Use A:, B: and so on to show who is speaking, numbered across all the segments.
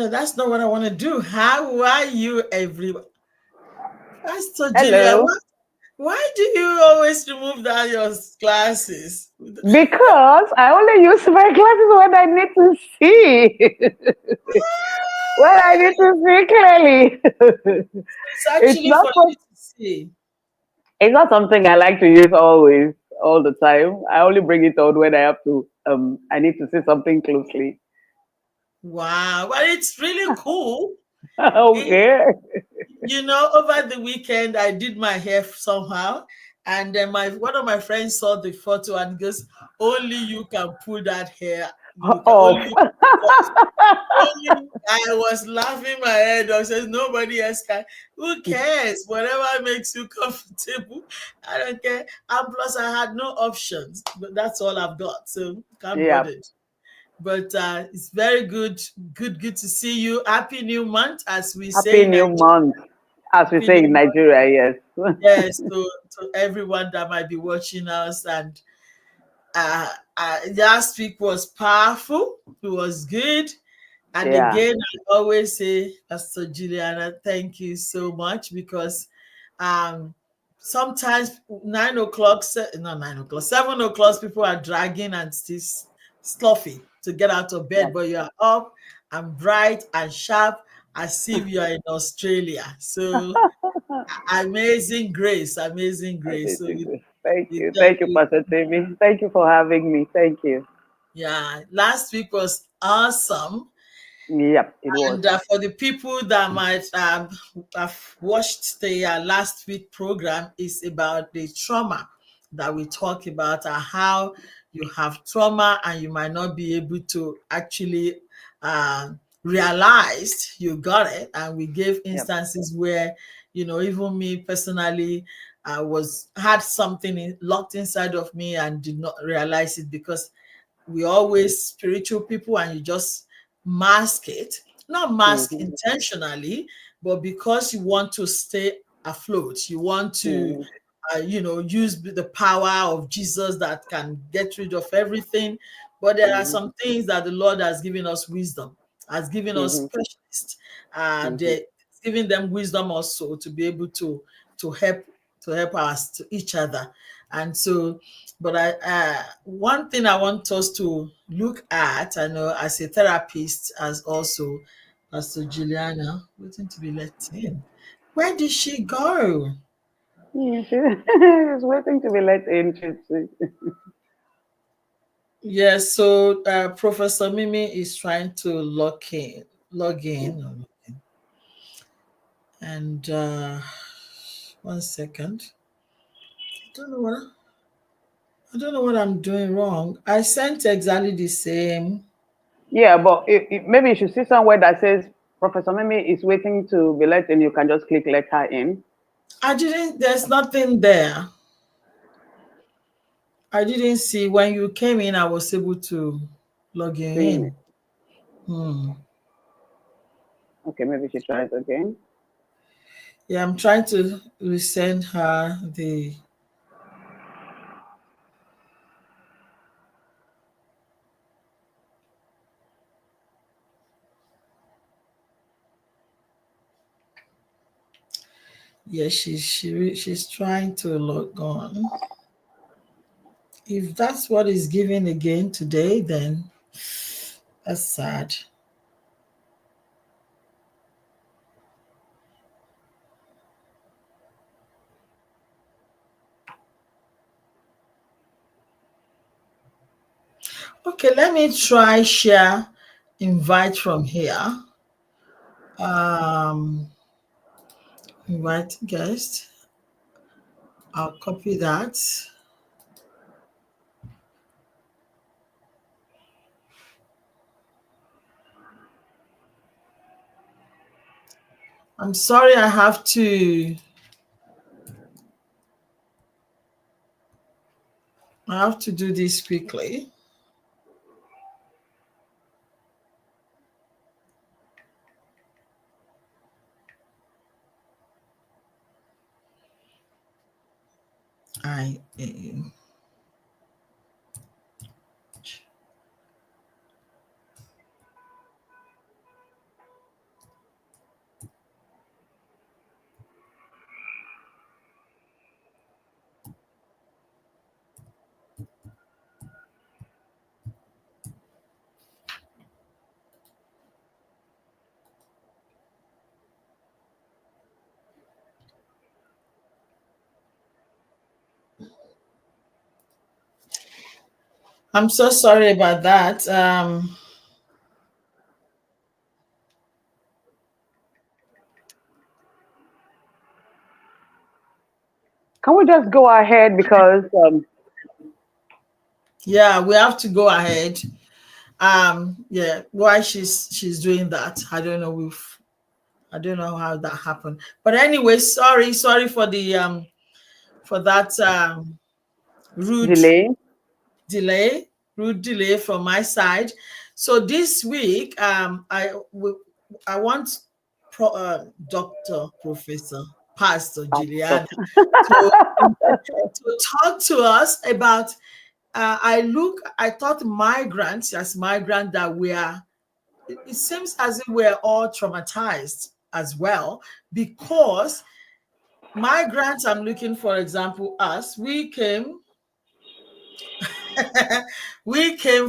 A: that's not what I want to do. How are you, everyone? Pastor Julia,
B: Hello.
A: why do you always remove down your glasses?
B: Because I only use my glasses when I need to see. When I need to see clearly.
A: It's
B: It's
A: actually
B: not
A: for
B: so,
A: you to see.
B: it's not something I like to use always, all the time. I only bring it out when I have to I need to see something closely.
A: Wow, but it's really cool. It,
B: Okay.
A: over the weekend I did my hair somehow, and then my one of my friends saw the photo and goes, "Only you can pull that hair. You can
B: Off.
A: only you can only." I was laughing my head off. Says nobody else can. Who cares? Whatever makes you comfortable. I don't care. And plus, I had no options. But that's all I've got. So can't
B: Yeah.
A: bother. But it's very good to see you. Happy New Month, as we say
B: Happy
A: in
B: New
A: Nigeria.
B: Month. As we
A: Happy
B: say
A: New
B: in
A: Month.
B: Nigeria, yes.
A: Yes, to everyone that might be watching us. And last week was powerful. It was good. And
B: Yeah.
A: again, I always say, Pastor Juliana, thank you so much, because um, sometimes 9 o'clock, not 9 o'clock, 7 o'clock, people are dragging and still stuffy to get out of bed,
B: Yes.
A: but you are up and bright and sharp as if you are in Australia. So amazing grace. So
B: Thank
A: you
B: you.
A: thank
B: Thank you,
A: you.
B: Pastor Timmy. Thank you for having me. Thank you.
A: Yeah, last week was awesome.
B: Yep, it was.
A: And for the people that might have watched the last week program, is about the trauma that we talk about, how you have trauma and you might not be able to actually uh, realize you got it. And we gave
B: Yep.
A: instances where, even me personally, I was had something locked inside of me and did not realize it, because we always spiritual people and you just mask it, not mask
B: Mm-hmm.
A: intentionally, but because you want to stay afloat, you want to
B: Mm-hmm.
A: use the power of Jesus that can get rid of everything. But there are
B: Mm-hmm.
A: some things that the Lord has given us wisdom, has given us
B: Mm-hmm.
A: specialists,
B: Mm-hmm.
A: they giving them wisdom also to be able to help us to each other. And so, but one thing I want us to look at, I know as a therapist, as also Pastor Juliana, waiting to be let in. Where did she go?
B: Yeah, she's waiting to be let in.
A: Yes, so Professor Mimi is trying to log in, and 1 second. I don't know what I don't know what I'm doing wrong. I sent exactly the same.
B: Yeah, but maybe you should see somewhere that says Professor Mimi is waiting to be let in. You can just click let her in.
A: I didn't. There's nothing there. I didn't see when you came in. I was able to log you
B: Seeing it.
A: in. Hmm.
B: Okay, maybe she tries again.
A: Yeah, I'm trying to resend her the. Yeah, she's trying to log on. If that's what is given again today, then that's sad. Okay, let me try share invite from here. Um, invite guest. I'll copy that. I'm sorry, I have to do this quickly. I I'm so sorry about that.
B: Can we just go ahead because
A: Yeah, we have to go ahead. Yeah, why she's doing that, I don't know. I don't know how that happened, but anyway, sorry for that rude
B: delay?
A: delay rude delay from my side. So this week, I want Dr. Professor Pastor
B: Pastor.
A: Juliana to talk to us about, I thought migrants, as migrant, that we are, it seems as if we're all traumatized as well, because migrants, I'm looking, for example, us, we came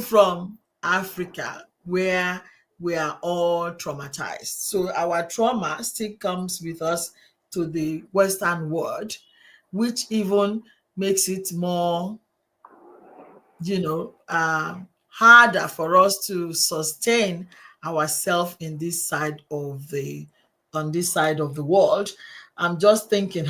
A: from Africa, where we are all traumatized. So our trauma still comes with us to the Western world, which even makes it more, harder for us to sustain ourselves in this side of the on this side of the world. I'm just thinking,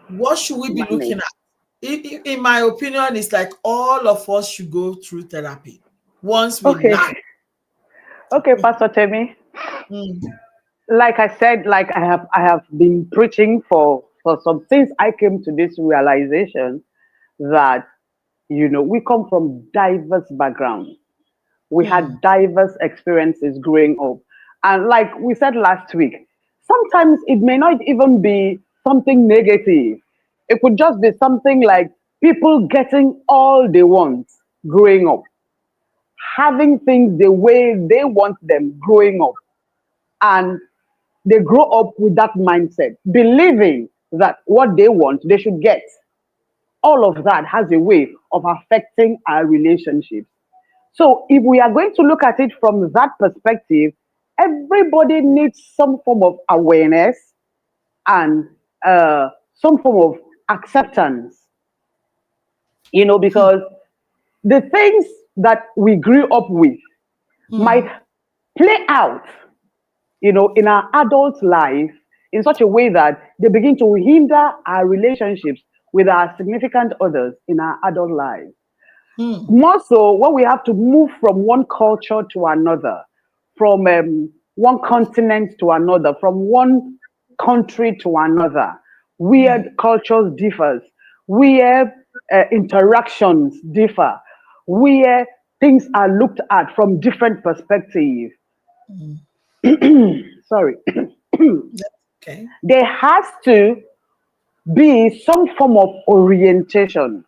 A: what should we be looking
B: Manage.
A: at? In my opinion, it's like all of us should go through therapy once we
B: Okay,
A: land.
B: okay, Pastor Temi.
A: Mm,
B: Like I said, like I have been preaching for some since I came to this realization that we come from diverse backgrounds. We
A: mm,
B: had diverse experiences growing up. And like we said last week, sometimes it may not even be something negative. It could just be something like people getting all they want growing up, having things the way they want them growing up. And they grow up with that mindset, believing that what they want, they should get. All of that has a way of affecting our relationships. So, if we are going to look at it from that perspective, everybody needs some form of awareness and some form of acceptance, because the things that we grew up with might
A: mm,
B: play out, in our adult life in such a way that they begin to hinder our relationships with our significant others in our adult life.
A: mm,
B: More so when we have to move from one culture to another, from one continent to another, from one country to another, where
A: mm,
B: cultures differs, where interactions differ, where things are looked at from different perspectives.
A: mm.
B: Sorry.
A: Okay.
B: There has to be some form of orientation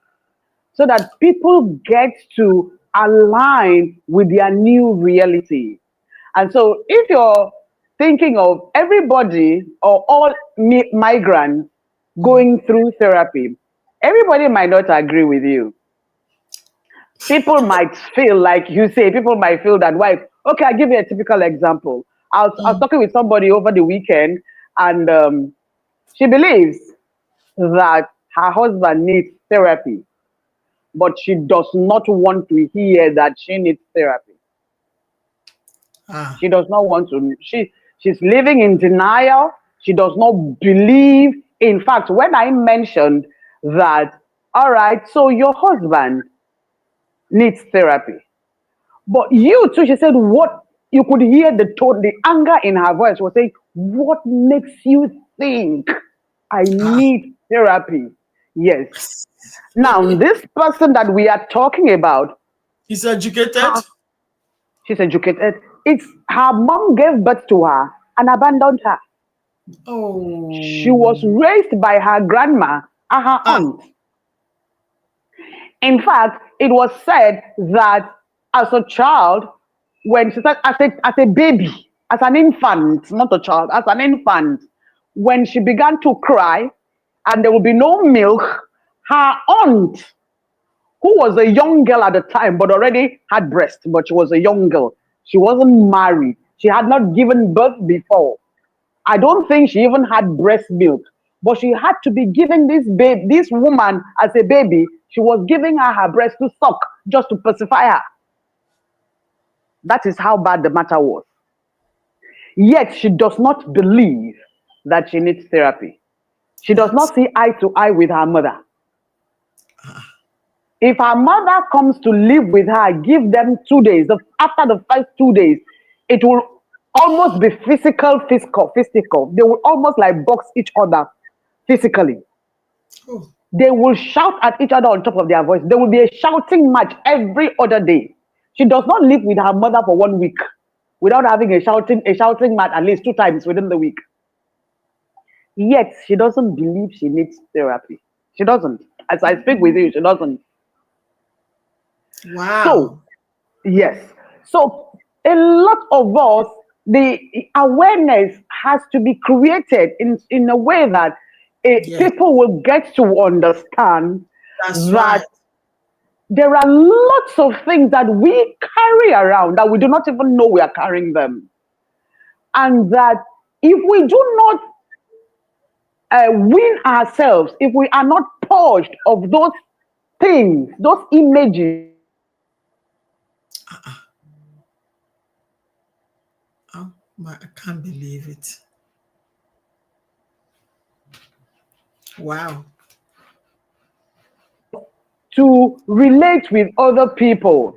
B: so that people get to align with their new reality. And so, if you're thinking of everybody or all migrants
A: Mm,
B: going through therapy, everybody might not agree with you. People might feel, like you say, people might feel that, why? Okay, I'll give you a typical example. I was
A: mm.
B: talking with somebody over the weekend, and she believes that her husband needs therapy, but she does not want to hear that she needs therapy.
A: Ah.
B: She does not want to. She's living in denial. She does not believe. In fact, when I mentioned that, all right, so your husband needs therapy, but you too, she said, what? You could hear the tone, the anger in her voice was saying, what makes you think I
A: Ah.
B: need therapy? Yes. Now, this person that we are talking about,
A: He's educated.
B: her, she's educated. It's her mom gave birth to her and abandoned her. She was
A: Oh.
B: raised by her grandma and her
A: Ah.
B: aunt. In fact, it was said that as a child, when she said as a baby, as an infant, not a child, as an infant, when she began to cry and there would be no milk, her aunt, who was a young girl at the time but already had breast, but she was a young girl. She wasn't married. She had not given birth before. I don't think she even had breast milk, but she had to be giving this woman as a baby She was giving her breast to suck just to pacify her. That is how bad the matter was. Yet she does not believe that she needs therapy. She does
A: What?
B: not see eye to eye with her mother. If her mother comes to live with her, give them 2 days. After the first 2 days, it will almost be physical. They will almost like box each other physically.
A: Oh,
B: They will shout at each other on top of their voice. There will be a shouting match every other day. She does not live with her mother for 1 week without having a shouting match at least 2 times within the week. Yet she doesn't believe she needs therapy. She doesn't. As I speak with you, she doesn't. So
A: wow.
B: yes. So a lot of us, the awareness has to be created in a way that
A: Yes,
B: people will get to understand
A: that's right.
B: that there are lots of things that we carry around that we do not even know we are carrying them. And that if we do not win ourselves, if we are not purged of those things, those images,
A: Oh, I can't believe it. Wow.
B: to relate with other people.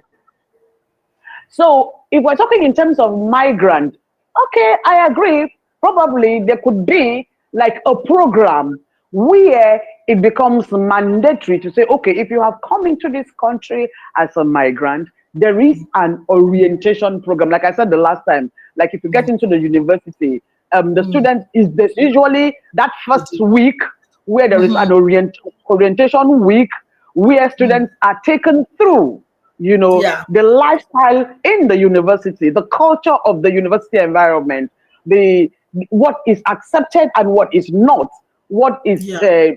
B: So if we're talking in terms of migrant, okay, I agree. Probably there could be like a program where it becomes mandatory to say, okay, if you have come into this country as a migrant, there is an orientation program. Like I said the last time, like if you get
A: Mm,
B: into the university, the
A: mm,
B: students is the, usually that first week where there is an
A: mm-hmm.
B: orientation week where
A: Mm,
B: students are taken through,
A: yeah,
B: the lifestyle in the university, the culture of the university environment, the what is accepted and what is not, what is
A: yeah,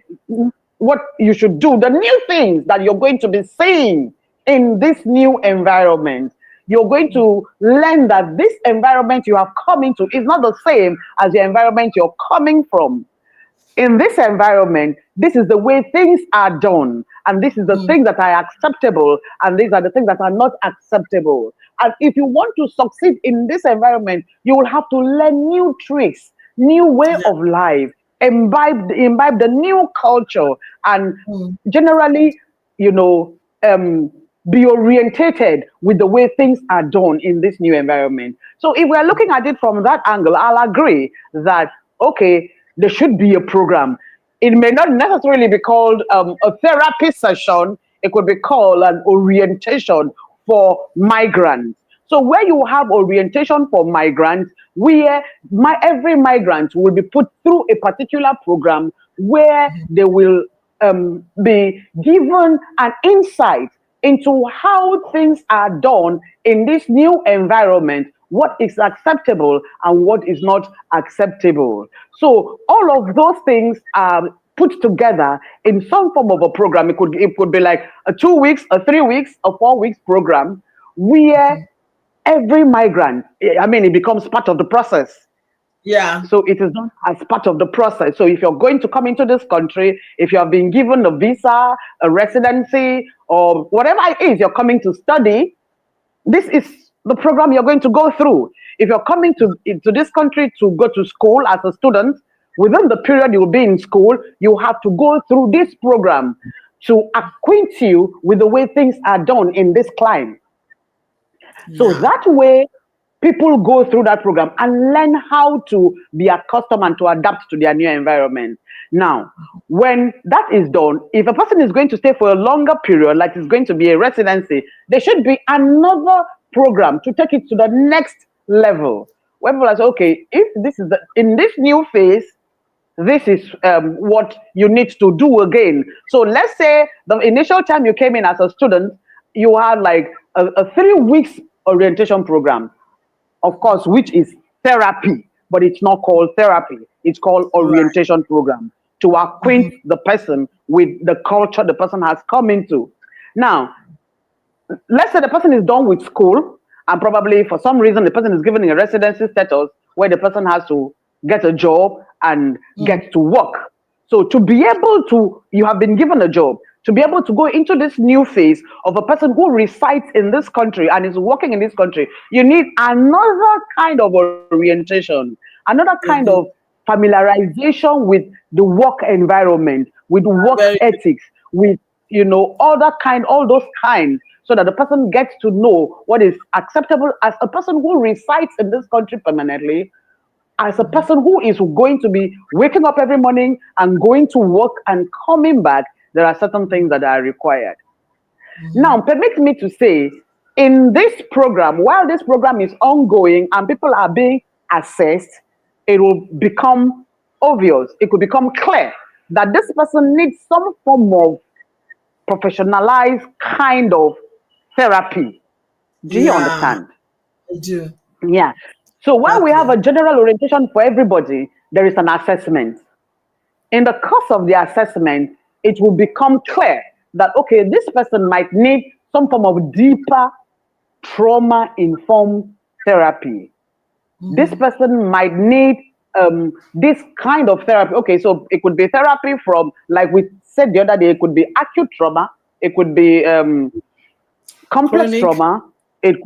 B: what you should do, the new things that you're going to be seeing in this new environment. You're going to learn that this environment you have come into is not the same as the environment you're coming from. In this environment, this is the way things are done, and this is the
A: mm,
B: things that are acceptable, and these are the things that are not acceptable. And if you want to succeed in this environment, you will have to learn new tricks, new way
A: yeah,
B: of life, imbibe the new culture, and
A: mm,
B: generally, you know, be orientated with the way things are done in this new environment. So if we're looking at it from that angle, I'll agree that okay, there should be a program. It may not necessarily be called a therapy session. It could be called an orientation for migrants. So where you have orientation for migrants, where every migrant will be put through a particular program where they will be given an insight into how things are done in this new environment, what is acceptable and what is not acceptable. So all of those things are put together in some form of a program. It could be like a 2 weeks, a 3 weeks, a 4 weeks program where every migrant, I mean, it becomes part of the process.
A: yeah,
B: So it is done as part of the process. So if you're going to come into this country, if you have been given a visa, a residency, or whatever it is you're coming to study, this is the program you're going to go through. If you're coming to this country to go to school as a student, within the period you'll be in school, you have to go through this program to acquaint you with the way things are done in this climate. So
A: yeah,
B: that way, people go through that program and learn how to be accustomed and to adapt to their new environment. Now, when that is done, if a person is going to stay for a longer period, like it's going to be a residency, there should be another program to take it to the next level. Where people are saying, okay, if this is in this new phase, this is what you need to do again. So let's say the initial time you came in as a student, you had like a 3 weeks orientation program, of course, which is therapy, but it's not called therapy. It's called
A: right.
B: orientation program to acquaint the person with the culture the person has come into. Now, let's say the person is done with school, and probably for some reason the person is given a residency status where the person has to get a job and
A: Mm,
B: get to work. So to be able to, you have been given a job. to be able to go into this new phase of a person who resides in this country and is working in this country, you need another kind of orientation, another kind of
A: Indeed.
B: familiarization with the work environment, with work
A: Very good.
B: ethics, with all those kinds, so that the person gets to know what is acceptable as a person who resides in this country permanently, as a person who is going to be waking up every morning and going to work and coming back. There are certain things that are required. Now, permit me to say, in this program, while this program is ongoing and people are being assessed, it will become obvious, it could become clear that this person needs some form of professionalized kind of therapy. Do you
A: Yeah,
B: understand?
A: I do.
B: Yeah. So while we have
A: Exactly.
B: a general orientation for everybody, there is an assessment. In the course of the assessment, it will become clear that, okay, this person might need some form of deeper trauma informed therapy. This person might need this kind of therapy. Okay, so it could be therapy from, like we said the other day, it could be acute trauma, it could be complex
A: Chronic.
B: trauma, it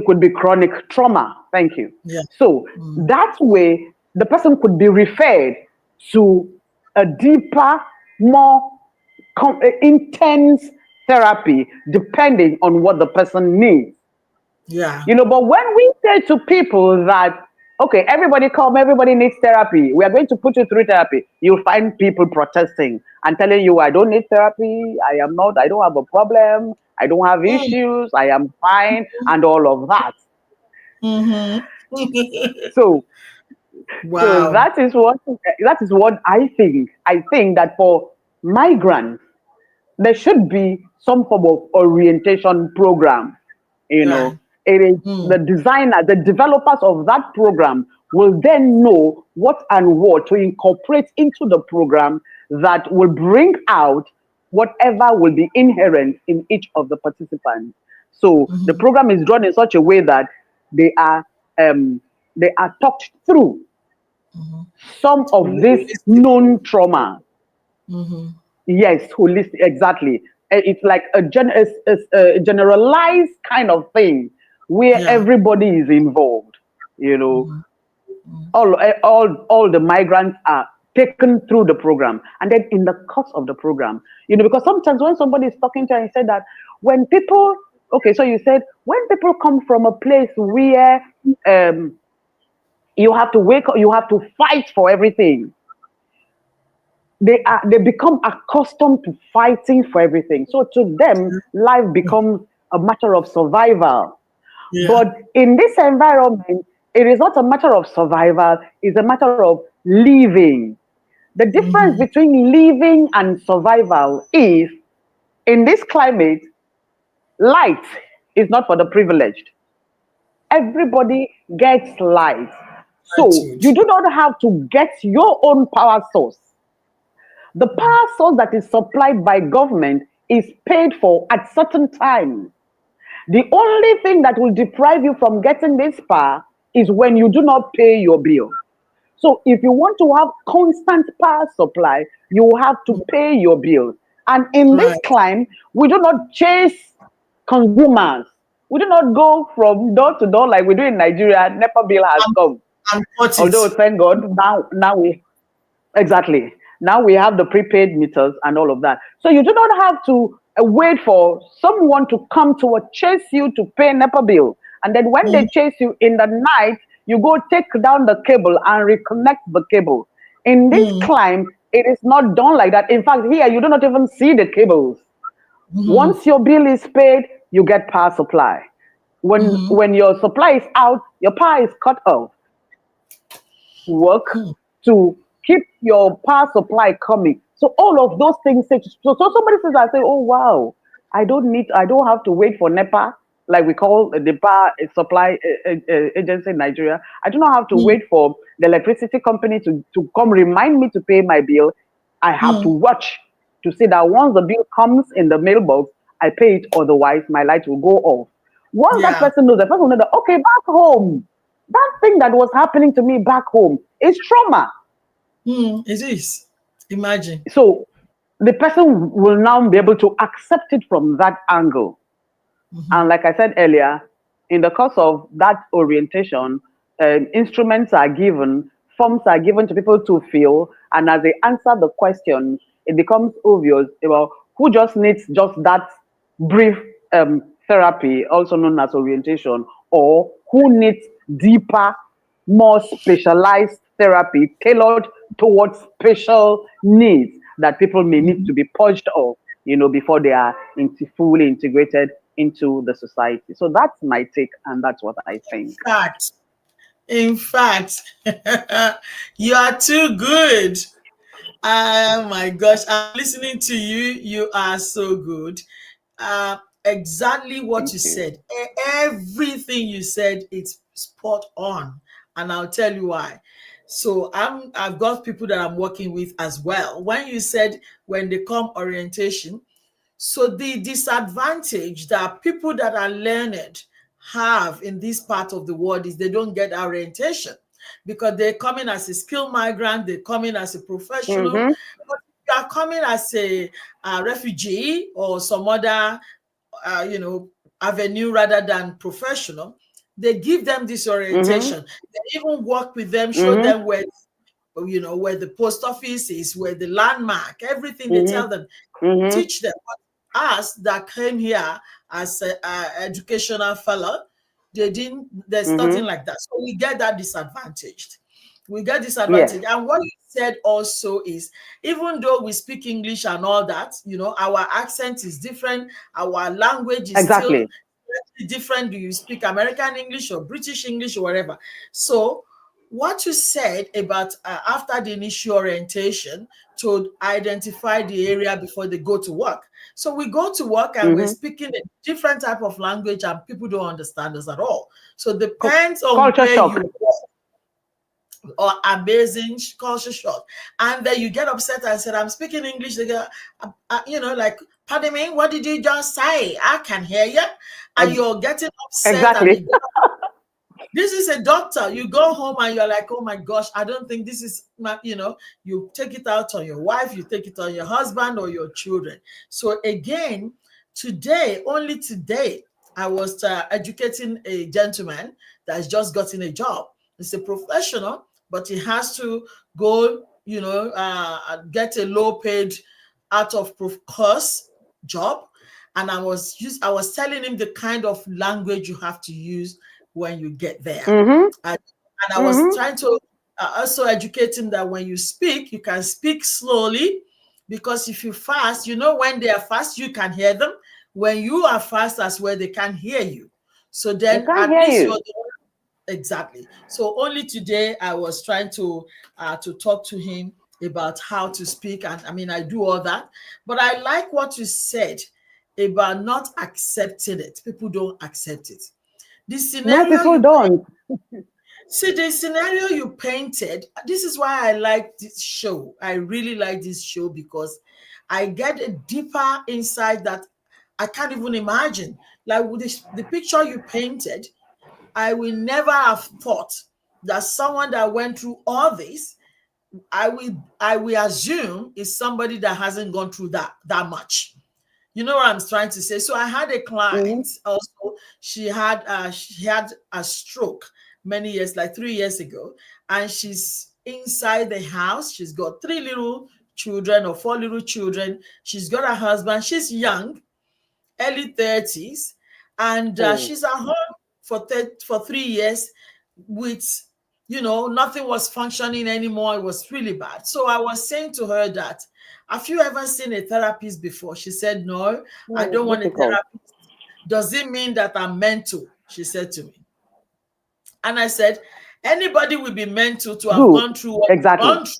B: could be chronic trauma. Thank you.
A: Yeah.
B: So that way the person could be referred to a deeper, more intense therapy depending on what the person needs.
A: Yeah.
B: But when we say to people that, okay, everybody come, everybody needs therapy, we are going to put you through therapy, you'll find people protesting and telling you, I don't need therapy, I don't have a problem, I don't have
A: Mm.
B: issues, I am fine, and all of that.
A: Mm-hmm.
B: So, so
A: Wow.
B: that is what I think. I think that for migrants, there should be some form of orientation program. You
A: Yeah.
B: know, it is
A: Mm.
B: the designer, the developers of that program will then know what and what to incorporate into the program that will bring out whatever will be inherent in each of the participants. So the program is run in such a way that they are um, they are talked through some of these
A: Holistic.
B: known trauma.
A: Mm-hmm.
B: Yes, holistic, exactly. It's like it's a generalized kind of thing where
A: Yeah.
B: everybody is involved. You know, all the migrants are taken through the program, and then in the course of the program, because sometimes when somebody is talking to you and said that when people, okay, so you said when people come from a place where um you have to wake up, you have to fight for everything, they become accustomed to fighting for everything. So to them, life becomes a matter of survival.
A: Yeah.
B: But in this environment, it is not a matter of survival, it's a matter of living. The difference
A: Mm-hmm.
B: between living and survival is, in this climate, light is not for the privileged. Everybody gets light. So
A: Attitude.
B: you do not have to get your own power source. The power source that is supplied by government is paid for at certain times. The only thing that will deprive you from getting this power is when you do not pay your bill. So if you want to have constant power supply, you have to pay your bills. And in this
A: Right.
B: climb, we do not chase consumers. We do not go from door to door like we do in Nigeria. NEPA bill has
A: And,
B: come.
A: and cut it.
B: Although thank God now we exactly. Now we have the prepaid meters and all of that. So you do not have to wait for someone to come to chase you to pay NEPA bill. And then when they
A: Mhm.
B: chase you in the night, you go take down the cable and reconnect the cable. In this
A: Mm.
B: climb, it is not done like that. In fact, here you do not even see the cables.
A: Mhm.
B: Once your bill is paid, you get power supply. When your supply is out, your power is cut off. You have to work to keep your power supply coming. So all of those things. So somebody says, I say, oh wow, I don't have to wait for NEPA, like we call the power supply agency in Nigeria. I do not have to
A: Mm.
B: wait for the electricity company to come remind me to pay my bill. I have to
A: Mm.
B: watch to see that once the bill comes in the mailbox, I pay it, otherwise my light will go off. Once that
A: Yeah.
B: person knows, the person will know that, okay, back home, that thing that was happening to me back home is trauma.
A: Mm. It is. Imagine.
B: So the person will now be able to accept it from that angle. And like I said earlier, in the course of that orientation, instruments are given, forms are given to people to fill, and as they answer the question, it becomes obvious, well, who just needs just that brief therapy, also known as orientation, or who needs deeper, more specialized therapy tailored towards special needs that people may need to be purged of, before they are fully integrated into the society. So that's my take, and that's what I think.
A: Fact. In fact, you are too good. Oh my gosh, I'm listening to you. You are so good. Exactly what
B: Thank
A: you
B: you.
A: said. Everything you said, it's spot on. And I'll tell you why. So I've got people that I'm working with as well. When you said when they come orientation, so the disadvantage that people that are learned have in this part of the world is they don't get orientation because they come in as a skilled migrant, they come in as a professional.
B: Mm-hmm.
A: But if you are coming as a refugee or some other, you know, avenue rather than professional, they give them this
B: Mm-hmm.
A: orientation. They even work with them, show
B: Mm-hmm.
A: them where, you know, where the post office is, where the landmark, everything they
B: Mm-hmm.
A: tell them,
B: Mm-hmm.
A: teach them. But us that came here as a educational fellow, they didn't, there's nothing
B: Mm-hmm.
A: like that. So we get that disadvantaged. We get
B: Yes,
A: disadvantaged. And what you said also is, even though we speak English and all that, you know, our accent is different, our language is still
B: exactly.
A: different. Do you speak American English or British English or whatever? So what you said about after the initial orientation to identify the area before they go to work. So we go to work and we're
B: Mm-hmm.
A: speaking a different type of language and people don't understand us at all. So it depends on
B: Culture
A: where
B: shock.
A: you work or amazing culture shock. And then you get upset and said, I'm speaking English. They go, you know, like, pardon me, what did you just say? I can hear you. And
B: Ex-
A: you're getting upset and
B: exactly.
A: you get, this is a doctor. You go home and you're like, oh my gosh, I don't think this is my, you know, you take it out on your wife, you take it on your husband or your children. So again, today, only today, I was educating a gentleman that has just gotten a job. He's a professional, but he has to go, you know, get a low paid out of course job. And I was telling him the kind of language you have to use when you get there.
B: Mm-hmm.
A: And I was
B: Mm-hmm.
A: trying to also educate him that when you speak, you can speak slowly, because if you fast, you know, when they are fast, you can hear them. When you are fast, that's where they can hear you. So
B: They
A: then
B: can't
A: at
B: hear
A: least you're
B: you.
A: the exactly. So only today I was trying to talk to him about how to speak, and I mean I do all that, but I like what you said about not accepting it. People don't accept it. The
B: No,
A: scenario
B: people
A: you
B: don't.
A: see, the scenario you painted, this is why I like this show. I really like this show because I get a deeper insight that I can't even imagine. Like with the picture you painted, I will never have thought that someone that went through all this, I will assume is somebody that hasn't gone through that much. You know what I'm trying to say? So I had a
B: Mm-hmm.
A: client also. She had a stroke many years, like 3 years ago, and she's inside the house. She's got three little children or four little children. She's got a husband. She's young, early 30s, and
B: Oh.
A: she's at home for 3 years with, you know, nothing was functioning anymore. It was really bad. So I was saying to her that, have you ever seen a therapist before? She said, no, I
B: Oh,
A: don't
B: it's
A: want a
B: difficult.
A: therapist. Does it mean that I'm meant to? She said to me. And I said, anybody will be meant to have
B: Do
A: gone through what you've
B: exactly.
A: gone through.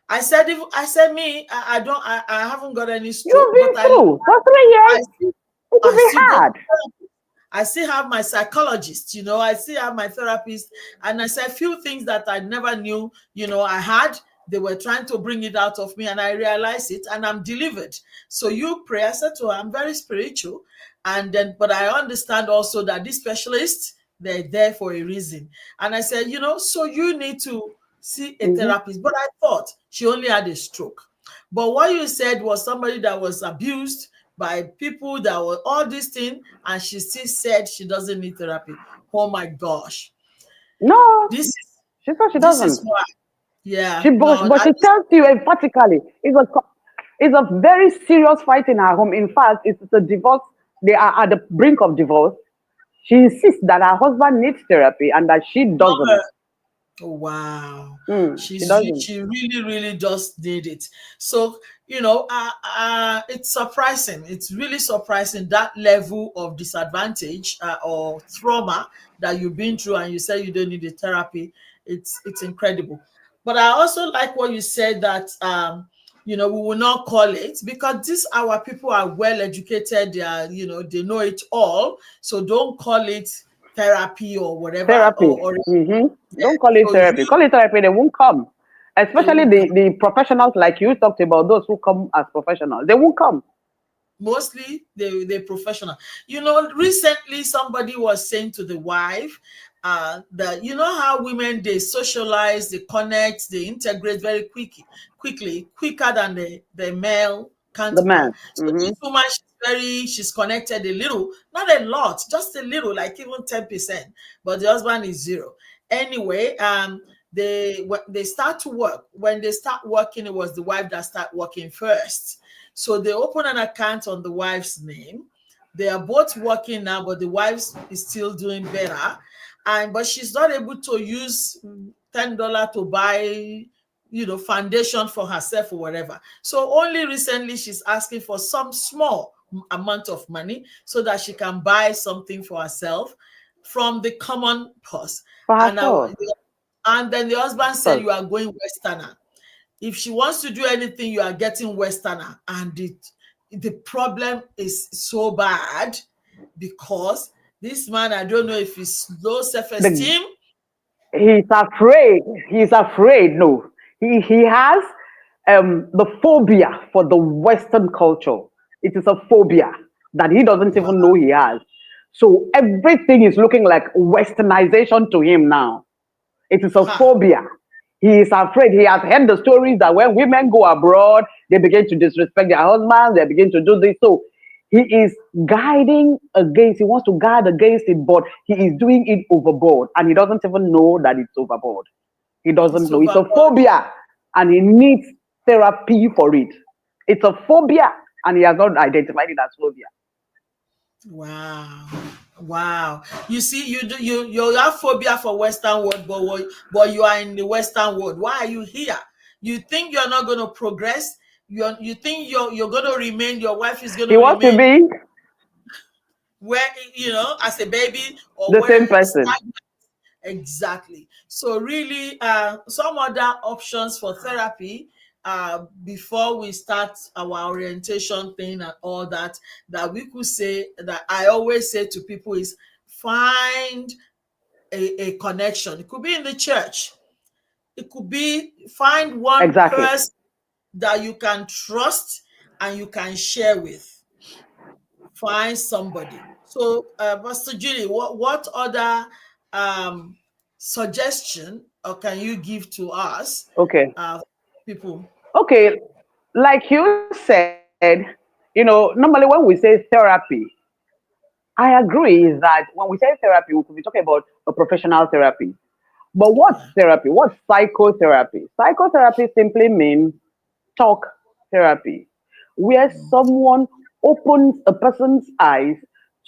A: I said, if I said me, I don't, I haven't got any
B: You've
A: stroke, but
B: been through for 3 years.
A: I still,
B: It will
A: I
B: be
A: still go to
B: hard.
A: therapy. I still have my psychologist, you know, I still have my therapist. And I said a few things that I never knew, you know, I had. They were trying to bring it out of me, and I realized it, and I'm delivered. So you pray. I said to her, I'm very spiritual. And then, but I understand also that these specialists, they're there for a reason. And I said, you know, so you need to see a
B: Mm-hmm.
A: therapist. But I thought she only had a stroke. But what you said was somebody that was abused by people that were all this thing, and she still said she doesn't need therapy. Oh my gosh.
B: No,
A: This is
B: she said she
A: this is
B: doesn't.
A: why. Yeah,
B: She
A: no,
B: but she tells you emphatically it's a very serious fight in her home. In fact, it's a divorce. They are at the brink of divorce. She insists that her husband needs therapy and that she doesn't.
A: oh, wow.
B: She doesn't.
A: She really, really just did it. So, it's surprising. It's really surprising that level of disadvantage or trauma that you've been through, and you say you don't need the therapy. It's incredible. But I also like what you said that we will not call it, because these our people are well educated. They are, they know it all. So don't call it therapy or whatever,
B: Therapy.
A: or
B: hmm
A: yeah.
B: Don't call it
A: So
B: therapy.
A: you
B: Call it therapy, they won't come.
A: they
B: Especially
A: won't come.
B: the professionals like you talked about, those who come as professionals. They won't come.
A: Mostly they're professional. Recently somebody was saying to the wife that how women, they socialize, they connect, they integrate very quickly, quicker than the male
B: The
A: counterpart.
B: man.
A: So this woman, she's connected a little, not a lot, just a little, like even 10%, but the husband is zero. Anyway, they start to work. When they start working, it was the wife that start working first. So they open an account on the wife's name. They are both working now, but the wife is still doing better. But she's not able to use $10 to buy, foundation for herself or whatever. So only recently she's asking for some small amount of money so that she can buy something for herself from the common purse.
B: For
A: And I,
B: herself.
A: and then the husband said,
B: Because
A: "You are going Westerner. If she wants to do anything, you are getting Westerner." And the problem is so bad because this man, I don't know if he's low
B: the
A: self-esteem.
B: he's afraid. He's afraid. No, he has the phobia for the Western culture. It is a phobia that he doesn't
A: Wow.
B: even know he has. So everything is looking like westernization to him now. It is a
A: Ha.
B: phobia. He is afraid. He has heard the stories that when women go abroad, they begin to disrespect their husbands, they begin to do this. So he is guiding against, he wants to guard against it, but he is doing it overboard. And he doesn't even know that it's overboard. He
A: It's
B: doesn't know. It's a
A: overboard.
B: phobia and he needs therapy for it. It's a phobia and he has not identified it as phobia.
A: Wow. Wow. You see, you have phobia for Western world, but you are in the Western world. Why are you here? You think you're not going to progress? You think you're going to remain, your wife is going
B: He
A: to
B: wants to
A: remain
B: be
A: where, as a baby, or
B: the
A: where
B: same person.
A: stagnant. Exactly. So really, some other options for therapy before we start our orientation thing and all that, that we could say, that I always say to people, is find a connection. It could be in the church. It could be find one
B: Exactly.
A: person that you can trust and you can share with. Find somebody. So, Pastor Julie, what other um, suggestion or can you give to us,
B: Okay.
A: uh, people?
B: Okay. Like you said, normally when we say therapy, I agree that when we say therapy, we could be talking about a professional therapy. But what's
A: Yeah.
B: therapy? What's psychotherapy? Psychotherapy simply means talk therapy, where someone opens a person's eyes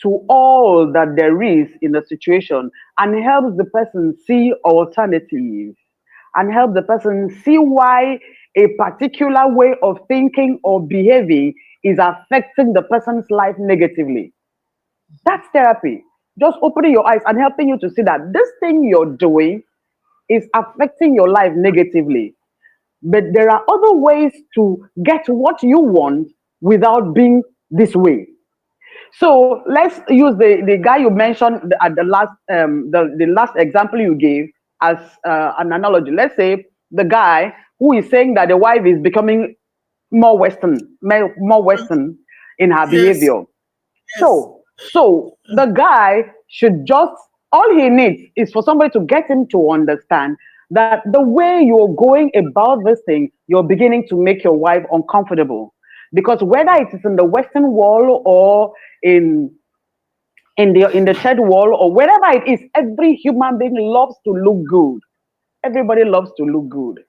B: to all that there is in the situation and helps the person see alternatives and help the person see why a particular way of thinking or behaving is affecting the person's life negatively. That's therapy. Just opening your eyes and helping you to see that this thing you're doing is affecting your life negatively. But there are other ways to get what you want without being this way. So let's use the guy you mentioned at the last the last example you gave as an analogy. Let's say the guy who is saying that the wife is becoming more Western in her
A: Yes.
B: behavior.
A: Yes.
B: So the guy should just all he needs is for somebody to get him to understand that the way you're going about this thing, you're beginning to make your wife uncomfortable. Because whether it is in the Western world or in in the third world or wherever it is, every human being loves to look good. Everybody loves to look good.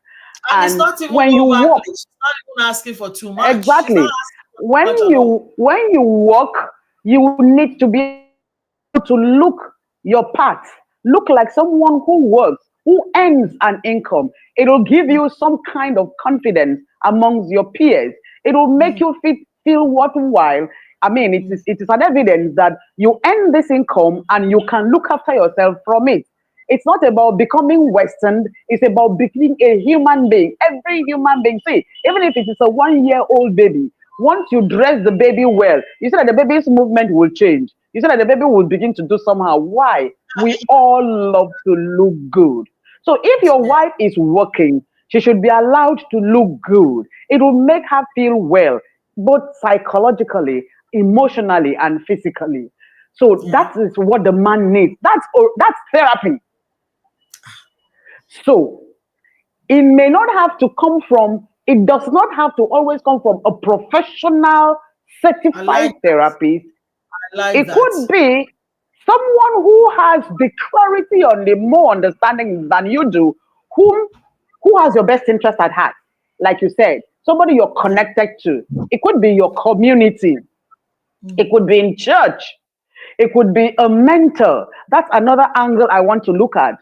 A: And it's
B: And
A: not even
B: when you walk,
A: overtly. She's not even asking for too much. She's not
B: exactly.
A: asking for too much at all.
B: When you walk, you need to be able to look your part, look like someone who works, who earns an income. It will give you some kind of confidence amongst your peers. It will make
A: Mm,
B: you feel worthwhile. I mean,
A: mm,
B: it is an evidence that you earn this income and you can look after yourself from it. It's not about becoming Western. It's about becoming a human being. Every human being. See, even if it is a 1 year old baby, once you dress the baby well, you see that the baby's movement will change. You see that the baby will begin to do somehow. Why? We all love to look good. So if your
A: yeah,
B: wife is working, she should be allowed to look good. It will make her feel well, both psychologically, emotionally, and physically. So
A: yeah.
B: that is what the man needs. That's therapy. So it may not have to come from, it does not have to always come from a professional
A: I
B: certified
A: like that.
B: therapist.
A: I like
B: It
A: that.
B: could be someone who has the clarity on the more understanding than you do, whom who has your best interest at heart. Like you said, somebody you're
A: Yeah.
B: connected to. It could be your community. It
A: Mm,
B: could be in church. It could be a mentor. That's another angle I want to look at.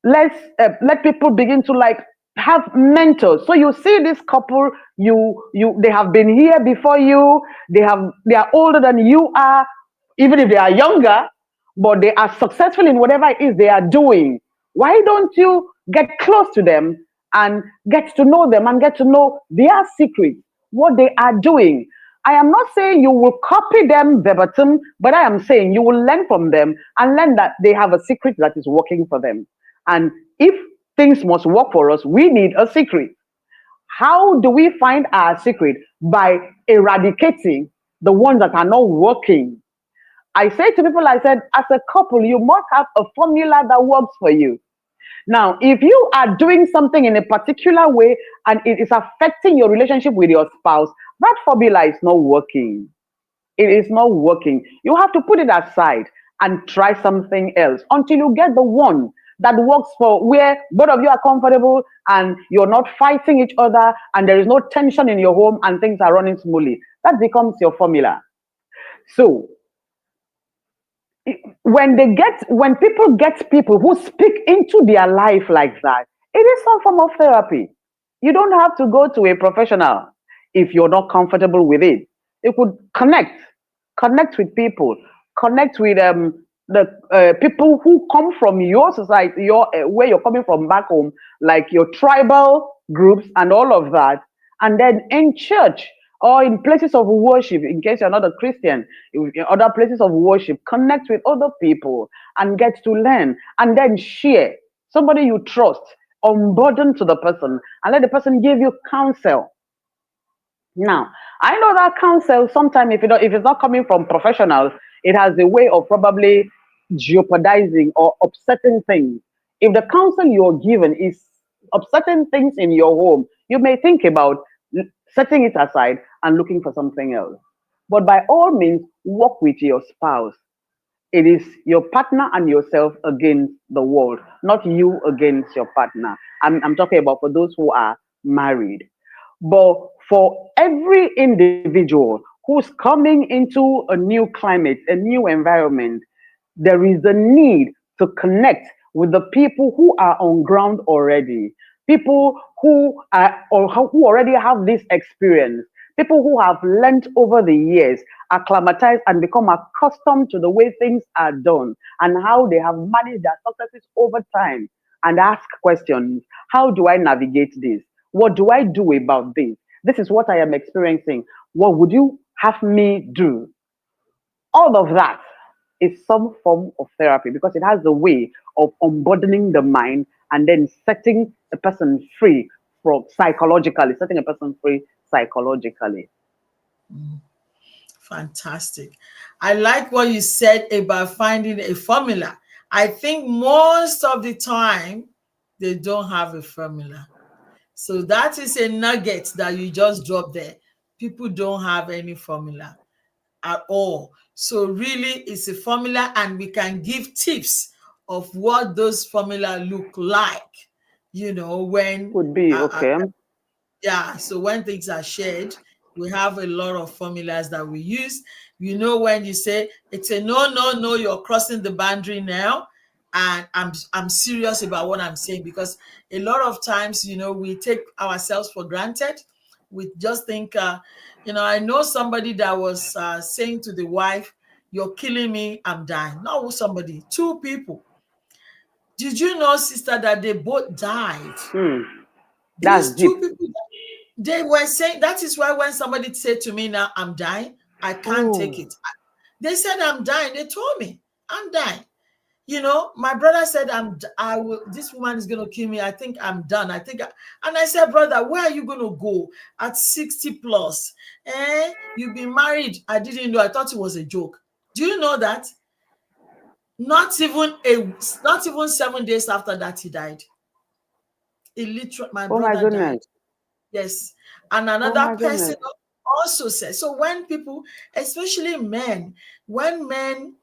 B: Let's let people begin to like have mentors. So you see this couple, you they have been here before you. They are older than you are, even if they are younger, but they are successful in whatever it is they are doing. Why don't you get close to them and get to know them and get to know their secrets, what they are doing? I am not saying you will copy them verbatim, but I am saying you will learn from them and learn that they have a secret that is working for them. And if things must work for us, we need a secret. How do we find our secret? By eradicating the ones that are not working. I say to people, I said, as a couple, you must have a formula that works for you. Now, if you are doing something in a particular way and it is affecting your relationship with your spouse, that formula is not working. It is not working. You have to put it aside and try something else until you get the one that works for where both of you are comfortable and you're not fighting each other and there is no tension in your home and things are running smoothly. That becomes your formula. So when people get people who speak into their life like that, it is some form of therapy. You don't have to go to a professional if you're not comfortable with it. You could connect with people, connect with the people who come from your society, your where you're coming from back home, like your tribal groups and all of that. And then in church or in places of worship, in case you're not a Christian, in other places of worship, connect with other people and get to learn and then share. Somebody you trust, unburden to the person and let the person give you counsel. Now, I know that counsel sometimes if it's not coming from professionals, it has a way of probably jeopardizing or upsetting things. If the counsel you're given is upsetting things in your home, you may think about setting it aside and looking for something else. But by all means, work with your spouse. It is your partner and yourself against the world, not you against your partner. I'm talking about for those who are married. But for every individual who's coming into a new climate, a new environment, there is a need to connect with the people who are on ground already, people who are or who already have this experience, people who have learned over the years, acclimatized and become accustomed to the way things are done and how they have managed their successes over time, and ask questions. How do I navigate this? What do I do about this? This is what I am experiencing. What would you have me do? All of that is some form of therapy because it has a way of unburdening the mind and then setting a person free from psychologically, setting a person free psychologically.
A: fantastic. I like what you said about finding a formula. I think most of the time They don't have a formula. So that is a nugget that you just drop there. People don't have any formula at all. So really, it's a formula, and we can give tips of what those formula look like. When
B: Could be okay.
A: yeah, so when things are shared, we have a lot of formulas that we use. When you say it's a no, no, no, you're crossing the boundary now, and I'm serious about what I'm saying, because a lot of times, we take ourselves for granted. We just think, I know somebody that was saying to the wife, "You're killing me, I'm dying." Not somebody, two people. Did you know, sister, that they both died?
B: Hmm. That's
A: These two
B: deep.
A: people, they were saying, that is why when somebody said to me, "Now I'm dying, I can't take
B: Oh,
A: it." They said, "I'm dying." They told me, "I'm dying." My brother said, I will, this woman is going to kill me. I think I'm done. And I said, "Brother, where are you going to go at 60 plus? You've been married." I didn't know. I thought it was a joke. Do you know that? Not even 7 days after that, he died. My
B: oh my
A: brother died.
B: goodness.
A: Yes. And
B: Oh
A: another
B: my
A: person
B: goodness.
A: also said, so when people, especially men, when men,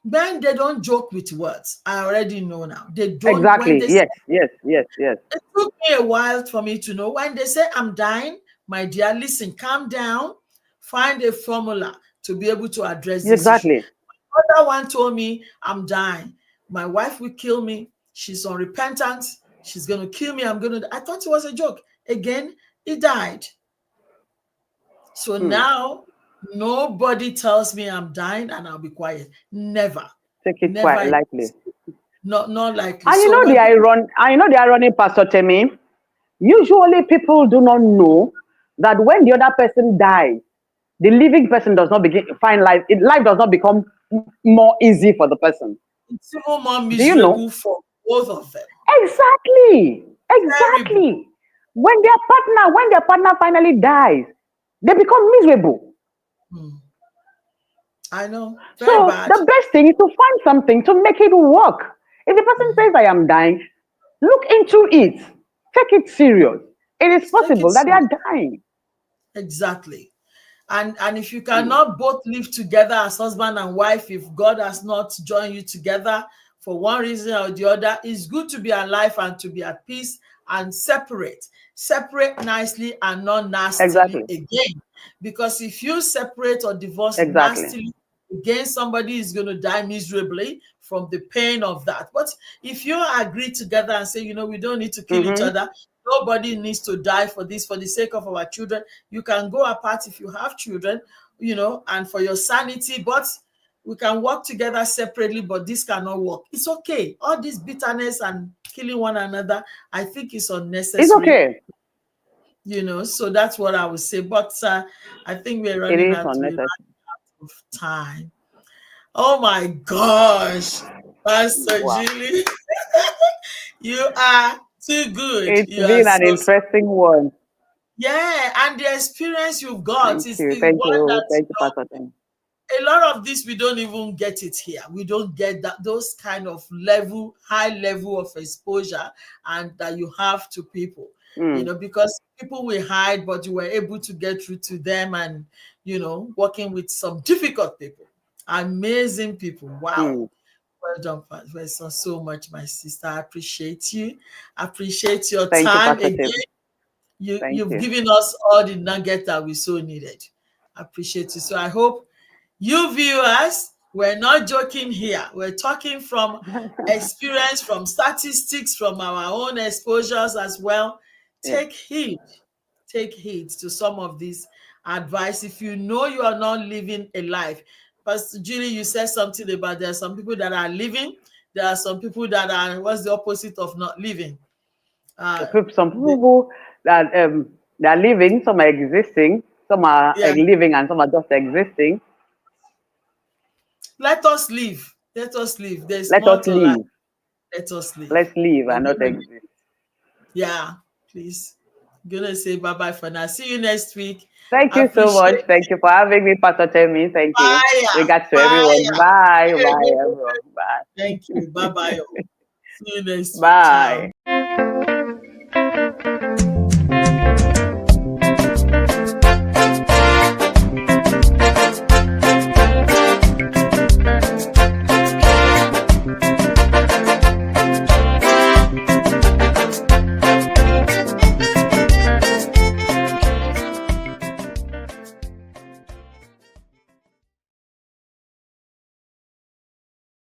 A: they don't joke with words. I already know now. They don't, when
B: Exactly.
A: they say,
B: Yes, yes, yes, yes.
A: it took me a while for me to know. When they say, "I'm dying," my dear, listen, calm down, find a formula to be able to address this issue.
B: Exactly.
A: Other one told me, "I'm dying. My wife will kill me. She's unrepentant. She's going to kill me. I thought it was a joke. Again, he died. So
B: Hmm.
A: now nobody tells me I'm dying and I'll be quiet. Never.
B: Take it
A: Never.
B: quite lightly.
A: Not likely.
B: And you
A: So
B: know the
A: when people,
B: iron, and you know the irony, Pastor Temi. Usually, people do not know that when the other person dies, the living person does not begin find life. Life does not become more easy for the person.
A: it's even more
B: Do you know?
A: miserable for both of them.
B: Exactly.
A: Terrible.
B: Exactly. When their partner finally dies, they become miserable.
A: Hmm. I know. Very
B: So
A: bad.
B: the best thing is to find something to make it work. If the person
A: Mhm.
B: says I am dying, look into it. Take it serious. It is
A: Take it
B: possible that they are
A: serious.
B: dying.
A: Exactly. And if you
B: Hmm.
A: cannot both live together as husband and wife, if God has not joined you together for one reason or the other, it's good to be alive and to be at peace, and separate nicely and not nastily
B: Exactly.
A: again. Because if you separate or divorce
B: Exactly.
A: nastily again, somebody is going to die miserably from the pain of that. But if you agree together and say, we don't need to kill each
B: Mm-hmm.
A: other, nobody needs to die for this, for the sake of our children. You can go apart if you have children, and for your sanity, but we can work together separately, but this cannot work. It's okay. All this bitterness and killing one another, I think is
B: It's
A: unnecessary,
B: okay.
A: so that's what I would say. But I think
B: It is unnecessary.
A: of time. Oh my gosh, Pastor
B: Wow.
A: Julie, you are too good.
B: It's
A: You are
B: been an
A: so,
B: interesting one.
A: yeah, and the experience you've got
B: Thank you.
A: is
B: Thank
A: one
B: you.
A: that,
B: Thank you, Pastor Tim.
A: a lot of this we don't even get it here. We don't get those kind of high level of exposure, and that you have to people,
B: Mm,
A: because people will hide, but you were able to get through to them, and working with some difficult people, amazing people. Wow.
B: mm.
A: Well done, Pastor, so much, my sister. I appreciate you. I appreciate your
B: Thank you,
A: time
B: Pastor
A: again.
B: Tim. Thank
A: You've
B: you.
A: given us all the nugget that we so needed. I appreciate you. So I hope you viewers, we're not joking here. We're talking from experience, from statistics, from our own exposures as well.
B: Yeah.
A: Take heed. Take heed to some of this advice. If you know you are not living a life, Pastor Julie, you said something about there are some people that are living. There are some people that are, what's the opposite of not living? Uh,
B: Some
A: the,
B: people who that they are living, some are existing, some are
A: yeah,
B: living, and some are just existing.
A: let us live. Let us live. There's
B: Let
A: more
B: us
A: to life.
B: live.
A: Let us live.
B: Let's live
A: We're
B: and not
A: gonna,
B: exist.
A: yeah, please. Gonna say bye bye for now. See you next week.
B: Thank you so
A: Appreciate
B: much. Thank you for having me, Pastor Temi. Thank you.
A: fire.
B: Regards to everyone.
A: Fire.
B: Bye. Bye, everyone. Bye.
A: Thank you. Bye bye. See you next week.
B: Bye.
A: Ciao.